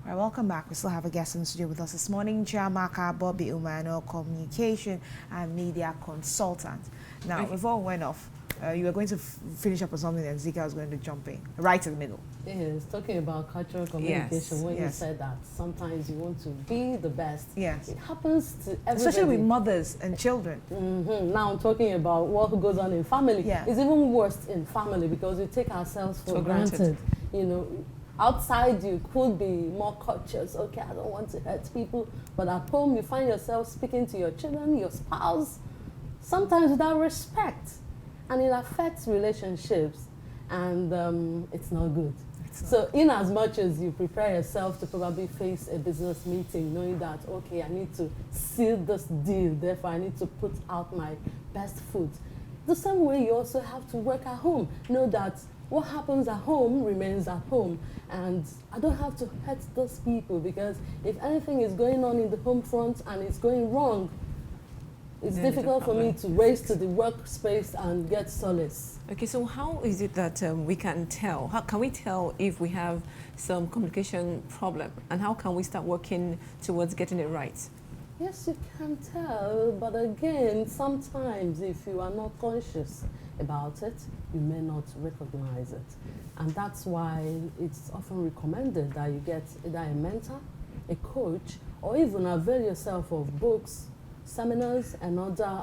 All right, welcome back. We still have a guest in the studio with us this morning, Chiamaka, Bobby-Umeano, communication and media consultant. Now, before we went off, you were going to finish up on something and Zika was going to jump in, right in the middle. Yes, talking about cultural communication, when you said that sometimes you want to be the best. Yes. It happens to everybody. Especially with mothers and children. Now I'm talking about what goes on in family. Yeah. It's even worse in family because we take ourselves for granted. You know, outside you could be more cautious. Okay, I don't want to hurt people. But at home you find yourself speaking to your children, your spouse, sometimes without respect. And it affects relationships, and it's not good. So in as much as you prepare yourself to probably face a business meeting, knowing that, okay, I need to seal this deal, therefore I need to put out my best foot. The same way you also have to work at home. Know that what happens at home remains at home. And I don't have to hurt those people, because if anything is going on in the home front and it's going wrong, it's difficult for me to race to the workspace and get solace. Okay, so how is it that we can tell? How can we tell if we have some communication problem? And how can we start working towards getting it right? Yes, you can tell, but again, sometimes if you are not conscious about it, you may not recognize it. And that's why it's often recommended that you get either a mentor, a coach, or even avail yourself of books, seminars, and other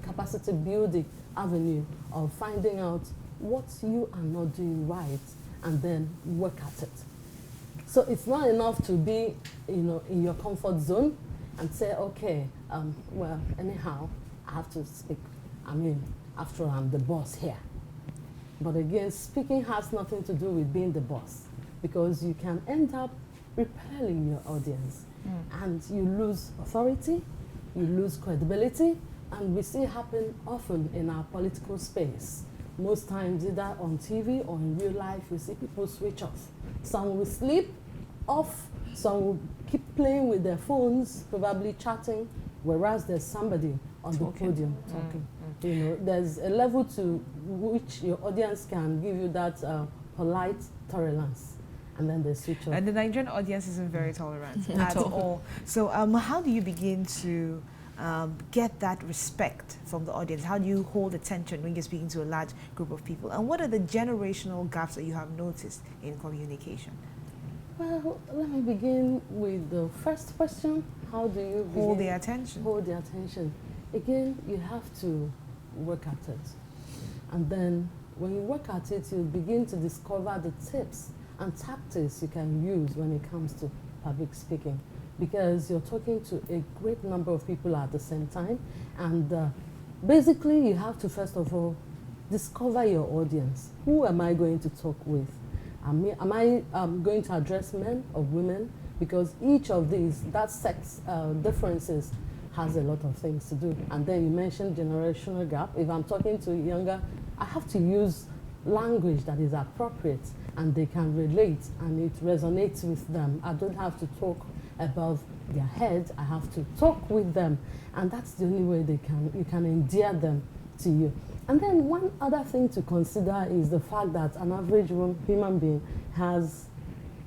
capacity building avenue of finding out what you are not doing right and then work at it. So it's not enough to be, in your comfort zone and say, okay, well, anyhow, I have to speak. I mean, after all, I'm the boss here. But again, speaking has nothing to do with being the boss, because you can end up repelling your audience and you lose authority, you lose credibility, and we see it happen often in our political space. Most times, either on TV or in real life, you see people switch off. Some will sleep off, some will keep playing with their phones, probably chatting, whereas there's somebody on the podium talking. You know, there's a level to which your audience can give you that polite tolerance. And then they switch off. And the Nigerian audience isn't very tolerant at all. So how do you begin to get that respect from the audience? How do you hold attention when you're speaking to a large group of people? And what are the generational gaps that you have noticed in communication? Well, let me begin with the first question. How do you hold their attention? Hold their attention. Again, you have to work at it. And then when you work at it, you'll begin to discover the tips and tactics you can use when it comes to public speaking, because you're talking to a great number of people at the same time, and basically you have to first of all discover your audience. Who am I going to talk with? Am I going to address men or women? Because each of these, that sex differences has a lot of things to do. And then you mentioned generational gap. If I'm talking to younger, I have to use language that is appropriate and they can relate and it resonates with them. I don't have to talk above their head. I have to talk with them, and that's the only way you can endear them to you. And then one other thing to consider is the fact that an average human being has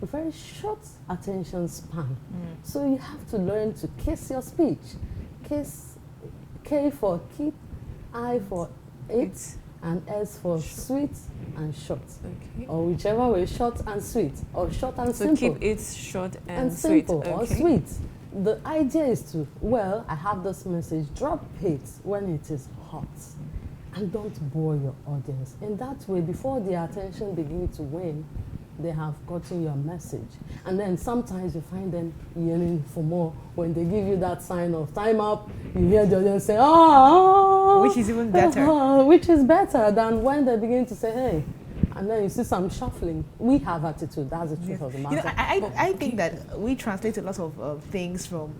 a very short attention span. So you have to learn to kiss your speech. Kiss, K for keep, I for it, and S for sweet and short. Okay. Or whichever way, short and sweet, or short and simple. So keep it short and simple, sweet. or sweet. The idea is to, well, I have this message, drop it when it is hot. And don't bore your audience. In that way, before their attention begins to wane, they have gotten your message. And then sometimes you find them yearning for more. When they give you that sign of time up, you hear the audience say, oh, which is even better. Which is better than when they begin to say, hey. And then you see some shuffling. We have attitude, that's the truth of the matter. I think that we translate a lot of things from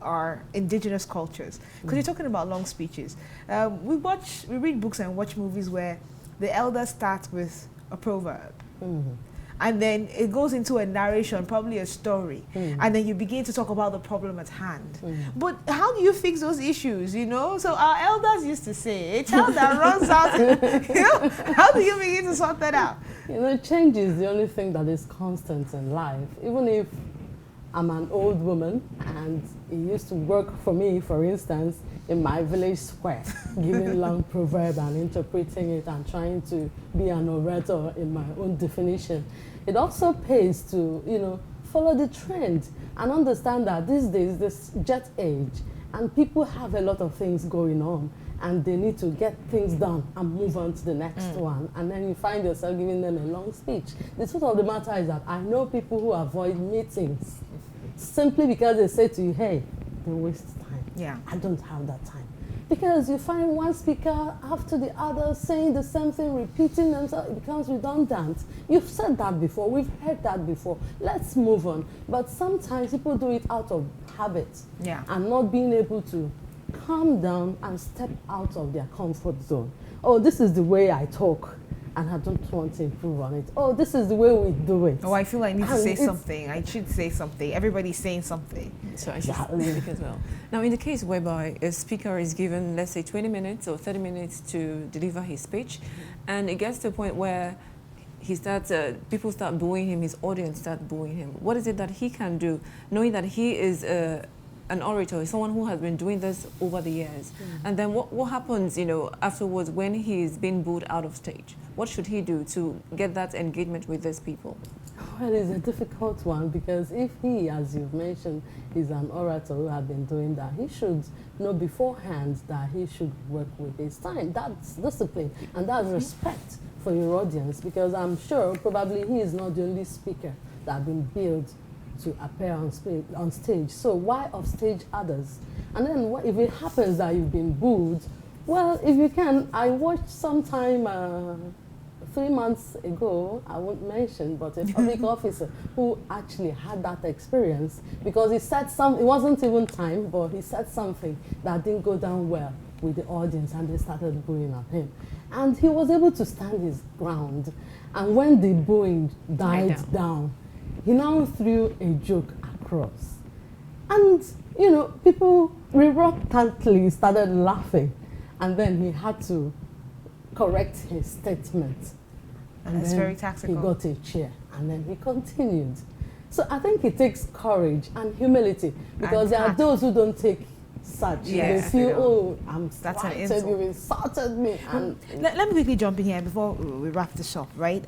our indigenous cultures. Because you're talking about long speeches. We read books and watch movies where the elder starts with a proverb. And then it goes into a narration, probably a story, and then you begin to talk about the problem at hand. But how do you fix those issues, So our elders used to say, a child that runs out, how do you begin to sort that out? Change is the only thing that is constant in life. Even if I'm an old woman, and it used to work for me, for instance, in my village square, giving long proverb and interpreting it and trying to be an orator in my own definition. It also pays to, follow the trend and understand that these days, this jet age, and people have a lot of things going on, and they need to get things done and move on to the next one. And then you find yourself giving them a long speech. The truth of the matter is that I know people who avoid meetings simply because they say to you, hey, they waste time. Yeah. I don't have that time. Because you find one speaker after the other saying the same thing, repeating themselves, it becomes redundant. You've said that before, we've heard that before. Let's move on. But sometimes people do it out of habit, and not being able to calm down and step out of their comfort zone. Oh, this is the way I talk, and I don't want to improve on it. Oh, this is the way we do it. Oh, I feel I need to say something. I should say something. Everybody's saying something. So I should speak as well. Now, in the case whereby a speaker is given, let's say, 20 minutes or 30 minutes to deliver his speech, and it gets to a point where he starts, people start booing him, his audience start booing him. What is it that he can do, knowing that he is an orator, someone who has been doing this over the years? And then what happens, afterwards when he's been booed out of stage? What should he do to get that engagement with these people? Well, it's a difficult one, because if he, as you've mentioned, is an orator who has been doing that, he should know beforehand that he should work with his time. That's discipline, and that's respect for your audience, because I'm sure probably he is not the only speaker that has been billed to appear on stage. So why offstage others? And then if it happens that you've been booed, well, if you can, I watched sometime 3 months ago, I won't mention, but a public officer who actually had that experience, because he said it wasn't even time, but he said something that didn't go down well with the audience, and they started booing at him. And he was able to stand his ground. And when the booing died down, he now threw a joke across. And, people reluctantly started laughing. And then he had to correct his statement. And that's then very tactical. He got a chair, and then he continued. So I think it takes courage and humility, because there are those who don't take such. They feel, oh, I'm slighted, you've insulted me. And let me quickly jump in here before we wrap this up, right?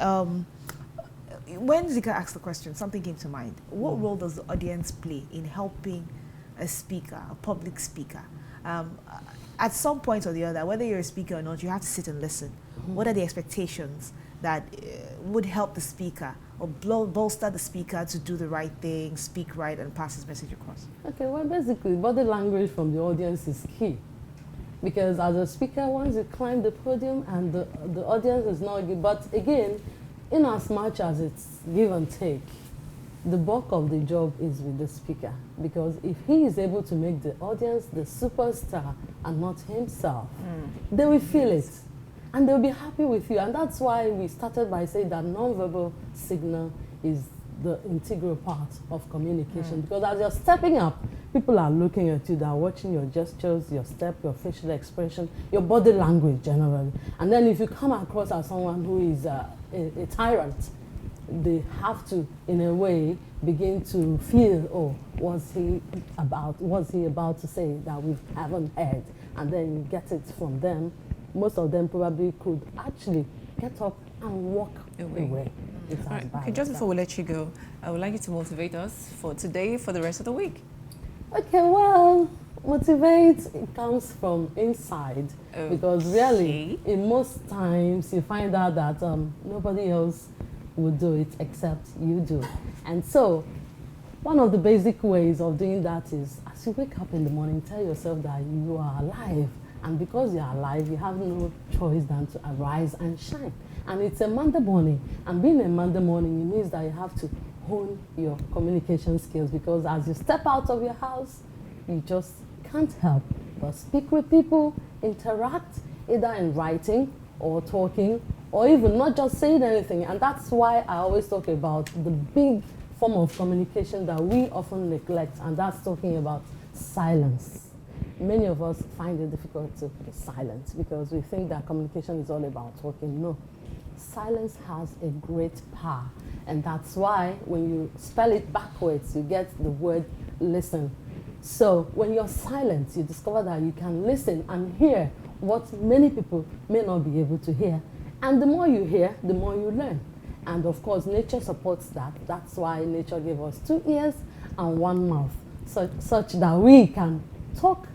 When Zika asked the question, something came to mind. What role does the audience play in helping a speaker, a public speaker? At some point or the other, whether you're a speaker or not, you have to sit and listen. What are the expectations that would help the speaker or bolster the speaker to do the right thing, speak right, and pass his message across? Okay, well, basically, body language from the audience is key. Because as a speaker, once you climb the podium and the audience is not good, but again, in as much as it's give and take, the bulk of the job is with the speaker. Because if he is able to make the audience the superstar and not himself, they will feel it. And they'll be happy with you. And that's why we started by saying that nonverbal signal is the integral part of communication. Because as you're stepping up, people are looking at you, they're watching your gestures, your step, your facial expression, your body language generally. And then if you come across as someone who is a tyrant, they have to, in a way, begin to feel, oh, what's he about to say that we haven't heard? And then you get it from them. Most of them probably could actually get up and walk away. Right. Okay, just before we let you go, I would like you to motivate us for today, for the rest of the week. Okay, well, motivate, it comes from inside. Because really, in most times, you find out that nobody else would do it except you do. And so, one of the basic ways of doing that is, as you wake up in the morning, tell yourself that you are alive. And because you are alive, you have no choice than to arise and shine. And it's a Monday morning. And being a Monday morning, it means that you have to hone your communication skills, because as you step out of your house, you just can't help but speak with people, interact, either in writing or talking, or even not just saying anything. And that's why I always talk about the big form of communication that we often neglect, and that's talking about silence. Many of us find it difficult to be silent because we think that communication is all about talking. No. silence has a great power. And that's why when you spell it backwards, you get the word listen. So when you're silent, you discover that you can listen and hear what many people may not be able to hear. And the more you hear, the more you learn. And of course, nature supports that. That's why nature gave us 2 ears and 1 mouth, such that we can talk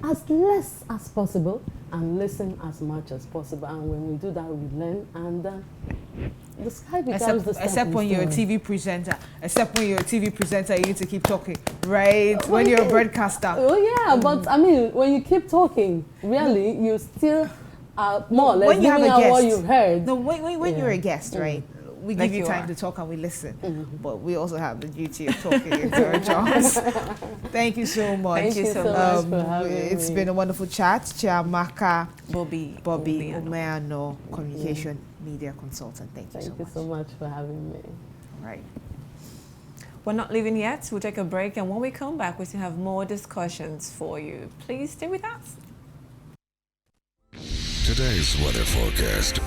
as less as possible and listen as much as possible. And when we do that, we learn, and the sky becomes the except when you're a stepping TV presenter. Except when you're a TV presenter, you need to keep talking, right? stone. When you're a broadcaster. Oh yeah, but I mean, when you keep talking, really, you still are more or less When you have giving a out what guest. you've heard. No, when Yeah. you're a guest, right? We Like give you you time are. to talk and we listen. Mhm. But we also have the duty of talking. It's our jobs. Thank you so much. Thank you so much for having It's me. been a wonderful chat. Chiamaka, Bobby-Umeano. Bobby-Umeano, communication media consultant. Thank you Thank so you much. so much for having me. Right. We're not leaving yet. We'll take a break, and when we come back, we still have more discussions for you. Please stay with us. Today's weather forecast.